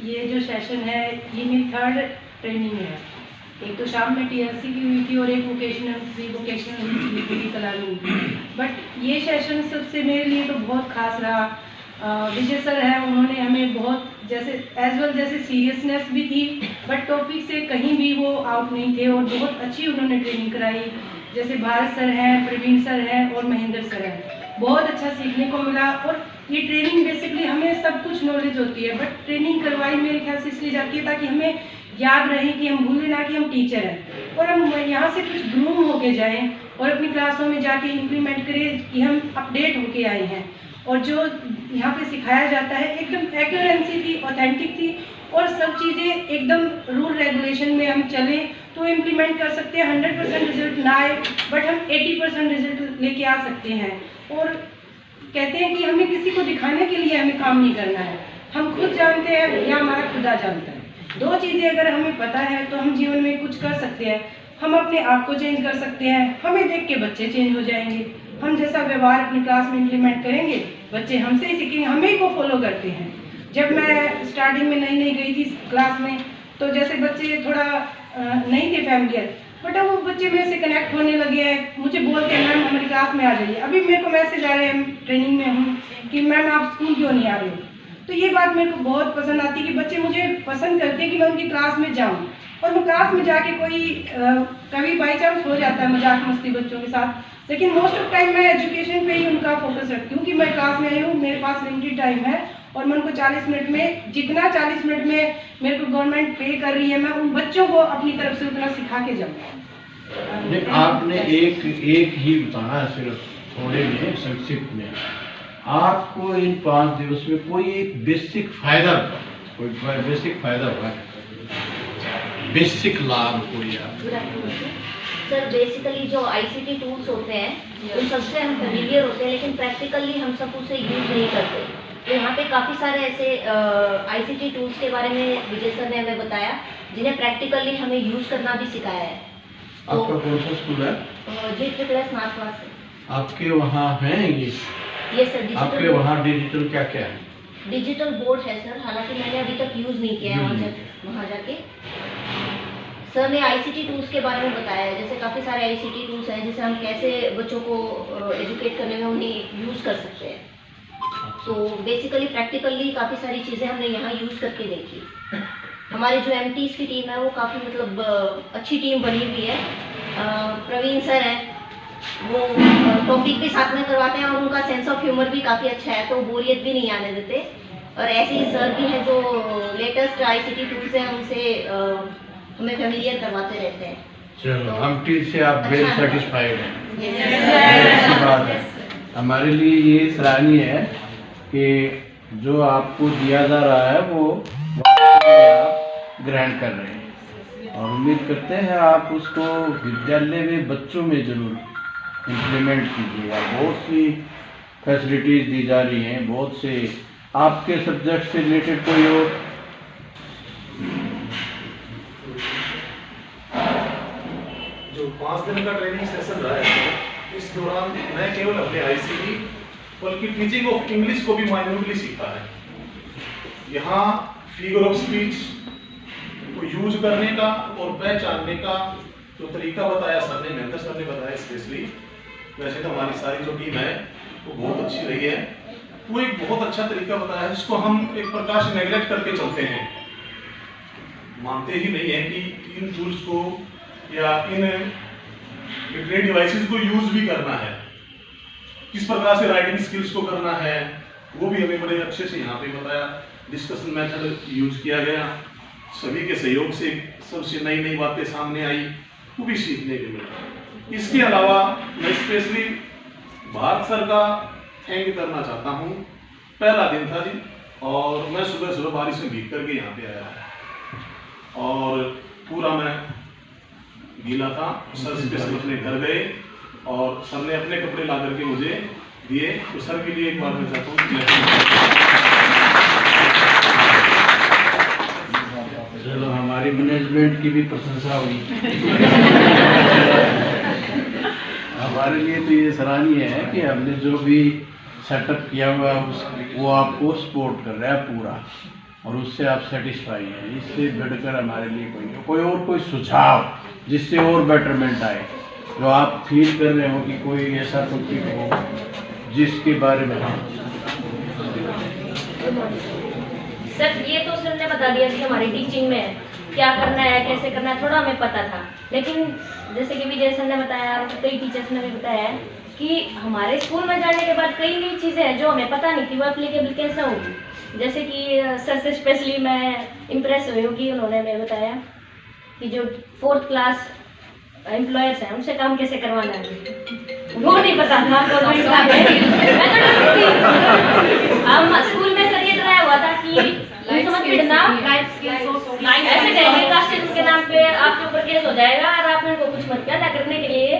ये जो सेशन है ये मेरी 3rd ट्रेनिंग है। एक तो शाम में TLC की हुई थी और एक वोकेशनल हुई थी कलानी। बट ये सेशन सबसे मेरे लिए तो बहुत खास रहा। विजय सर हैं, उन्होंने हमें बहुत जैसे सीरियसनेस भी थी, बट टॉपिक से कहीं भी वो आउट नहीं थे और बहुत अच्छी उन्होंने ट्रेनिंग कराई। जैसे भारत सर हैं, प्रवीण सर हैं और महेंद्र सर हैं, बहुत अच्छा सीखने को मिला। और ये ट्रेनिंग बेसिकली हमें सब कुछ नॉलेज होती है, बट ट्रेनिंग करवाई मेरे ख्याल से इसलिए जाती है ताकि हमें याद रहे कि हम भूलें ना कि हम टीचर हैं, और हम यहाँ से कुछ ग्रूम होके जाएं और अपनी क्लासों में जाके इम्प्लीमेंट करें कि हम अपडेट होके आए हैं। और जो यहाँ पे सिखाया जाता है एकदम एक्यूरेंसी थी, ऑथेंटिक थी, और सब चीज़ें एकदम रूल रेगुलेशन में हम चलें तो इम्प्लीमेंट कर सकते हैं। 100% रिजल्ट ना आए बट हम 80% रिजल्ट लेके आ सकते हैं। और कहते हैं कि हमें किसी को दिखाने के लिए हमें काम नहीं करना है, हम खुद जानते हैं या हमारा खुदा जानता है। 2 चीज़ें अगर हमें पता है तो हम जीवन में कुछ कर सकते हैं। हम अपने आप को चेंज कर सकते हैं, हमें देख के बच्चे चेंज हो जाएंगे। हम जैसा व्यवहार अपनी क्लास में इम्प्लीमेंट करेंगे, बच्चे हमसे ही सीखेंगे, हमें ही को फॉलो करते हैं। जब मैं स्टार्टिंग में नई गई थी क्लास में, तो जैसे बच्चे थोड़ा नहीं थे फैमिलियर, बट अब वो बच्चे मेरे से कनेक्ट होने लगे हैं, मुझे बोलते हैं मैम हमारी क्लास में आ जाइए। अभी मेरे को मैसेज आ रहे हैं, ट्रेनिंग में हूँ, कि मैम आप स्कूल क्यों नहीं आ रहे हो। तो ये बात मेरे को बहुत पसंद आती है कि बच्चे मुझे पसंद करते हैं कि मैं उनकी क्लास में जाऊँ। और वो क्लास में जाके कोई कभी बाई चांस हो जाता है मजाक मस्ती बच्चों के साथ, लेकिन मोस्ट ऑफ टाइम मैं एजुकेशन पे ही उनका फोकस रखती हूँ कि मैं क्लास में आई हूँ, मेरे पास लिमिटेड टाइम है और मैं उनको 40 मिनट में, जितना 40 मिनट में मेरे को गवर्नमेंट पे कर रही है, मैं उन बच्चों को अपनी तरफ से उतना सिखा के जाऊँ। आपने एक ही बताना है सिर्फ, थोड़े में संक्षिप्त में आपको इन 5 दिवस में कोई एक बेसिक फायदा हुआ, कोई बेसिक फायदा हुआ, बेसिक लाभ कोई सर बेसिकली जो ICT टूल्स होते हैं उन सबसे हम फेमिलियर होते हैं, लेकिन प्रैक्टिकली हम सब उसे यूज़ नहीं करते। तो यहाँ पे काफ़ी सारे ऐसे ICT टूल्स के बारे में विजय सर ने हमें बताया, जिन्हें प्रैक्टिकली हमें यूज़ करना भी सिखाया है। तो आपका कौन सा स्कूल है? Smart class. आपके वहाँ हैं ये? सर आपके वहाँ डिजिटल क्या क्या है? डिजिटल बोर्ड है सर, हालांकि मैंने अभी तक यूज़ नहीं किया है वहाँ जाके। सर ने ICT टूल्स के बारे में बताया है, जैसे काफ़ी सारे ICT टूल्स हैं जिसे हम कैसे बच्चों को एजुकेट करने में उन्हें यूज़ कर सकते हैं। तो बेसिकली प्रैक्टिकली काफ़ी सारी चीज़ें हमने यहाँ यूज़ करके देखी। हमारी जो MTs की टीम है वो काफ़ी मतलब अच्छी टीम बनी हुई है। प्रवीण सर हैं, वो टॉपिक भी साथ में करवाते हैं और उनका सेंस ऑफ ह्यूमर भी काफ़ी अच्छा है, तो बोरियत भी नहीं आने देते। और ऐसे ही सर भी हैं जो लेटेस्ट ICT टूल्स हैं उनसे हमें फेमिलियर करवाते रहते हैं। चलो MT से आप वेल अच्छा सेटिस्फाइड हैं, अच्छी बात है। हमारे लिए ये सराहनीय है कि जो आपको दिया जा रहा है वो आप ग्रहण कर रहे हैं, और उम्मीद करते हैं आप उसको विद्यालय में बच्चों में जरूर इम्प्लीमेंट कीजिएगा। बहुत सी फैसिलिटीज़ दी जा रही हैं, बहुत से आपके सब्जेक्ट से रिलेटेड कोई और जो 5 दिन का ट्रेनिंग सेशन रहा है, इस दौरान मैं केवल अपने ICT बल्कि टीचिंग ऑफ इंग्लिश को भी माइन्यूटली सीखा है। यहाँ फिगर ऑफ स्पीच को यूज करने का और पहचानने का जो तरीका बताया सर ने, महेंद्र सर ने बताया स्पेशली, वैसे तो हमारी सारी जो टीम है वो बहुत अच्छी रही है, वो एक बहुत अच्छा तरीका बताया है जिसको हम एक प्रकार से नेगलेक्ट करके चलते हैं, मानते ही नहीं है कि इन टूल्स को या इन इंटरनेट डिवाइसेस को यूज भी करना है, किस प्रकार से राइटिंग स्किल्स को करना है, वो भी हमें बड़े अच्छे से यहाँ पे बताया। डिस्कशन मेथड यूज किया गया, सभी के सहयोग से सबसे नई नई बातें सामने आई, वो भी सीखने को मिला। इसके अलावा मैं स्पेशली भारत सर का थैंक करना चाहता हूँ। पहला दिन था जी, और मैं सुबह सुबह बारिश में भीग करके यहाँ पे आया और पूरा मैं गीला था। सर स्पेशल अपने घर गए और सर ने अपने कपड़े ला करके मुझे दिए, तो सर के लिए एक बार मैं चाहता हूँ। चलो हमारी मैनेजमेंट की भी प्रशंसा हुई। हमारे लिए तो ये सराहनीय है कि हमने जो भी सेटअप किया हुआ है वो आपको सपोर्ट कर रहा है पूरा। और उससे आप सेटिस्फाई हैं, इससे बढ़कर हमारे लिए कोई नहीं। कोई और कोई सुझाव जिससे और बेटरमेंट आए, जो आप फील कर रहे हो कि कोई ऐसा टॉपिक हो जिसके बारे में सर ये तो सर ने बता दिया कि हमारी टीचिंग में क्या करना है, कैसे करना है, थोड़ा हमें पता था। लेकिन जैसे कि विजय सर ने बताया और कई टीचर्स ने भी बताया है कि हमारे स्कूल में जाने के बाद कई नई चीज़ें हैं जो हमें पता नहीं थी वो एप्लीकेबल कैसे होगी। जैसे कि सर से स्पेशली मैं इम्प्रेस हुई हूँ कि उन्होंने हमें बताया कि जो 4th क्लास एम्प्लॉयर्स हैं उनसे काम कैसे करवाना है, वो नहीं पता था। गवर्नमेंट का मैं तो डरती थी। हम स्कूल में सर ये कराया हुआ था कि समझ बिड़ना ऐसे कहेंगे कास्ट के नाम पे आपके ऊपर केस हो जाएगा और आप मेरे को कुछ मत क्या करने के लिए।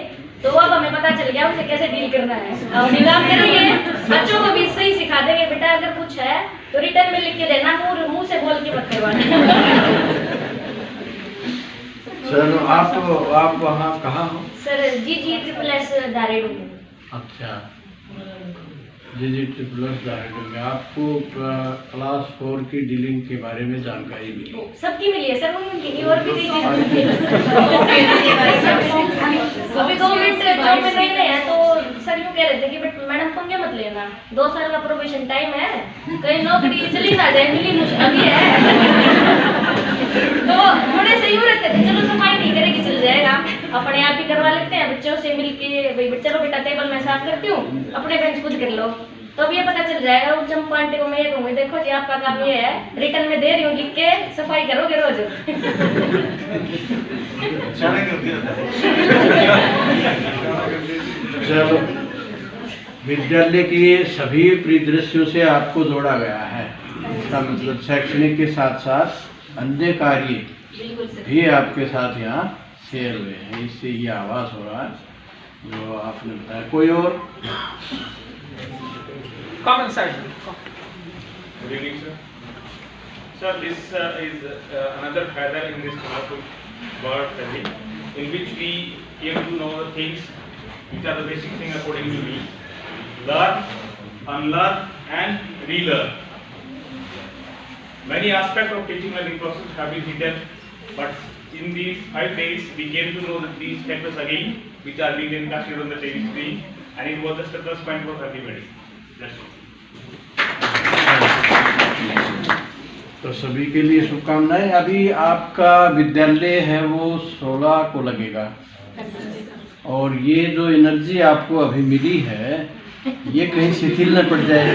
तो अब हमें पता चल गया उनसे कैसे डील करना है। और निलाम करेंगे, बच्चों को भी सही सिखा देंगे, बेटा अगर कुछ है तो रिटर्न में लिख के देना, मुंह से बोल के मत करवाना। चलो आप वहाँ कहाँ हो? सर GG++ दारेडू में। अच्छा, GG++ दारेडू में। आपको क्लास 4 की डीलिंग के बारे में जानकारी मिली? सबकी मिली है सर, उनकी नहीं और भी कई चीजें। अभी 2 मिनट जॉब में नहीं हैं तो सर यूँ कह रहे थे कि बट मैडम पंगे मत लेना, 2 साल का प्रोबेशन टाइम है, कहीं नौकरी चली ना जाए, मिली मुश्किल है। तो थोड़े से यूँ रहते थे चलो सफाई नहीं करेगी चल जाएगा, अपने आप ही करवा लेते हैं बच्चों से मिलके, भाई चलो बेटा टेबल मैं साफ करती हूँ, अपने बेंच खुद कर लो। तो अब ये पता चल जाएगा उस चंपा आंटी को मैं ये कहूँगी देखो जी आपका काम ये है, रिटर्न में दे रही हूँ लिख के, सफाई करोगे रोज। चलो, विद्यालय के सभी परिदृश्यों से आपको जोड़ा गया है, इसका मतलब शैक्षणिक के साथ साथ अन्य कार्य भी आपके साथ यहाँ शेयर हुए हैं, इससे ये आवाज़ हो रहा है जो आपने बताया। कोई और comment side? Good evening, sir. Sir, this is another feather in this colorful bird family, in which we came to know the things which are the basic thing according to me: learn, unlearn, and relearn. Many aspects of teaching learning process have been hidden, but in these 5 days we came to know that these factors again, which are being enacted on the TV screen, and it was just a plus point for everybody. That's all. तो सभी के लिए शुभकामनाएं। अभी आपका विद्यालय है वो 16 को लगेगा, और ये जो एनर्जी आपको अभी मिली है ये कहीं शिथिल न पड़ जाए।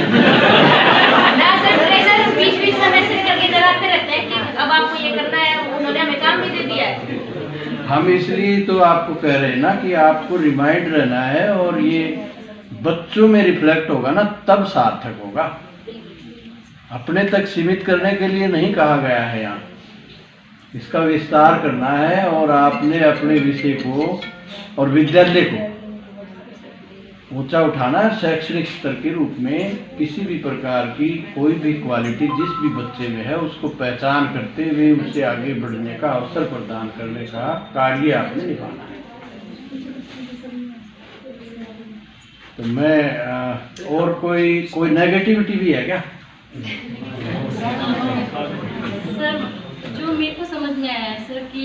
ना सर बीच में मैसेज करके जगाते रहते हैं कि अब आपको ये करना है, उन्होंने हमें काम भी दे दिया है। हम इसलिए तो आपको कह रहे हैं ना कि आपको रिमाइंड रहना है, और ये बच्चों में रिफ्लेक्ट होगा ना तब सार्थक होगा। अपने तक सीमित करने के लिए नहीं कहा गया है यहाँ, इसका विस्तार करना है, और आपने अपने विषय को और विद्यालय को ऊंचा उठाना है। शैक्षणिक स्तर के रूप में किसी भी प्रकार की कोई भी क्वालिटी जिस भी बच्चे में है उसको पहचान करते हुए उसे आगे बढ़ने का अवसर प्रदान करने का कार्य आपने निभाना है। तो मैं और कोई नेगेटिविटी भी है क्या? सर जो मेरे को समझ में आया है सर कि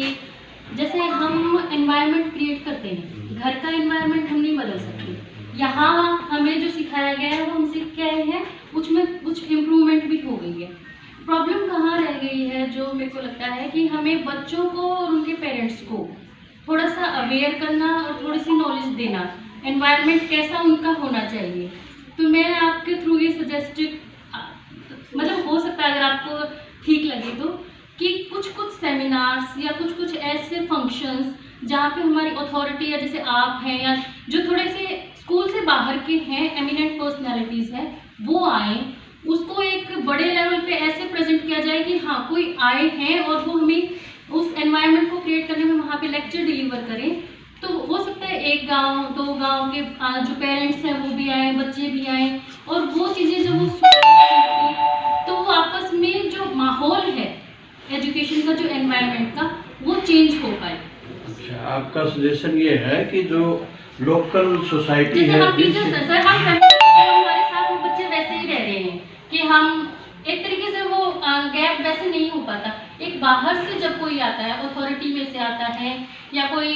जैसे हम एनवायरनमेंट क्रिएट करते हैं, घर का एनवायरनमेंट हम नहीं बदल सकते, यहाँ हमें जो सिखाया गया है वो हम सीख के आए हैं, उसमें कुछ इम्प्रूवमेंट भी हो गई है। प्रॉब्लम कहाँ रह गई है जो मेरे को लगता है कि हमें बच्चों को और उनके पेरेंट्स को थोड़ा सा अवेयर करना और थोड़ी सी नॉलेज देना, एनवायरनमेंट कैसा उनका होना चाहिए। तो मैं आपके थ्रू ये सजेस्टेड, मतलब हो सकता है अगर आपको ठीक लगे तो, कि कुछ सेमिनार्स या कुछ ऐसे फंक्शंस जहाँ पे हमारी अथॉरिटी या जैसे आप हैं या जो थोड़े से स्कूल से बाहर के हैं एमिनेंट पर्सनालिटीज़ हैं वो आए, उसको एक बड़े लेवल पे ऐसे प्रेजेंट किया जाए कि हाँ कोई आए हैं और वो हमें उस एनवायरनमेंट को क्रिएट करने में वहाँ पे लेक्चर डिलीवर करें। तो हो सकता है 1 गांव 2 गांव के जो पेरेंट्स हैं वो भी आए, बच्चे भी आए, और वो चीज़ें जब वो तो वो आपस में जो माहौल है एजुकेशन का, जो एनवायरनमेंट का, वो चेंज हो पाए। अच्छा, आपका सजेशन ये है कि जो लोकल सोसाइटी है, हम टीचर्स हैं सर, हम हमारे साथ वो बच्चे वैसे ही रह रहे हैं कि हम एक तरीके से वो गैप पाता। एक बाहर से जब कोई आता है, अथॉरिटी में से आता है या कोई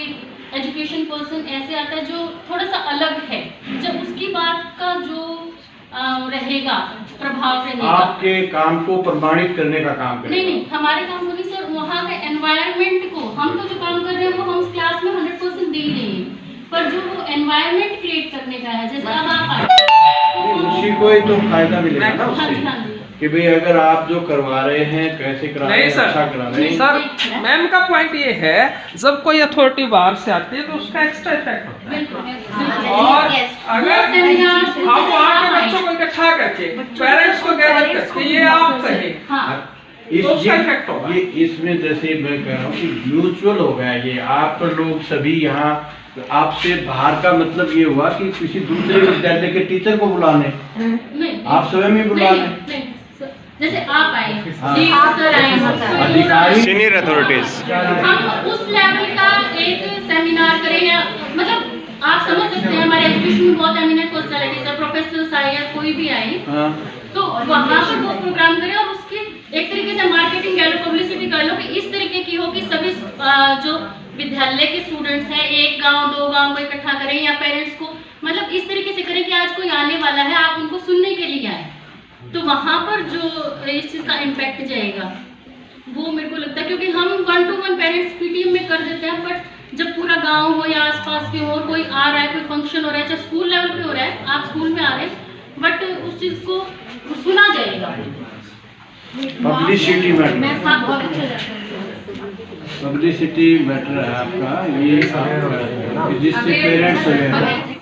एजुकेशन पर्सन ऐसे आता है जो थोड़ा सा अलग है, जब उसकी बात का जो रहेगा, प्रभाव रहेगा, आपके काम को प्रमाणित करने का काम करेगा। नहीं, हमारे काम को नहीं सर, वहाँ के एनवायरनमेंट को, हम तो जो काम कर रहे हैं वो हम क्लास में 100% दे ही रहे हैं, पर जो वो एनवायरनमेंट क्रिएट करने का है, जैसे अब आप आए उसी को ही तो फायदा मिलेगा ना हाँ जी, उससे, हाँ जी। कि भाई अगर आप जो करवा रहे हैं, कैसे करा रहे नहीं हैं, सर, अच्छा करा रहे हैं। सर मैम का पॉइंट ये है, जब कोई अथॉरिटी बाहर से आती है तो उसका एक्स्ट्रा इफेक्ट होता है। और अगर हम वहाँ के बच्चों को इकट्ठा करके, पेरेंट्स को गैदर करके ये आप कहें, हाँ, तो उसका इफेक्ट होगा। ये इसमें जैसे मैं कह रहा हूँ कि म्यूचुअल हो गया ये, आप लोग सभी यहाँ, आपसे बाहर का मतलब ये हुआ कि किसी दूसरे विद्यालय के टीचर को बुलाने, नहीं, आप स्वयं ही बुला लें। नहीं, जैसे आप आए, हाँ। जी सर आए, अधिकारी सीनियर अथॉरिटीज हम उस लेवल का एक सेमिनार करें, या मतलब आप समझ सकते हैं हमारे एजुकेशन में बहुत एमिनेंट पर्सनालिटीज है, प्रोफेसर आए या कोई भी आए, हाँ। तो वहाँ पर वो प्रोग्राम करें और उसकी एक तरीके से मार्केटिंग कर लो, पब्लिसिटी कर लो कि इस तरीके की हो कि सभी जो विद्यालय के स्टूडेंट्स हैं, एक गांव 2 गांव को इकट्ठा करें, या पेरेंट्स को, मतलब इस तरीके से करें कि आज कोई आने वाला है, आप उनको सुनने के लिए आए, तो वहाँ पर जो इस चीज़ का इम्पैक्ट जाएगा वो मेरे को लगता है, क्योंकि हम 1-to-1 पेरेंट्स पीटीएम में कर देते हैं, बट जब पूरा गांव हो या आसपास के हो, कोई आ रहा है, कोई फंक्शन हो रहा है, चाहे स्कूल लेवल पे हो रहा है, आप स्कूल में आ रहे हैं, बट उस चीज़ को सुना जाएगा। पब्लिसिटी मैटर, हाँ, बहुत अच्छा लगता है। पब्लिसिटी मैटर है आपका ये, जिससे पेरेंट्स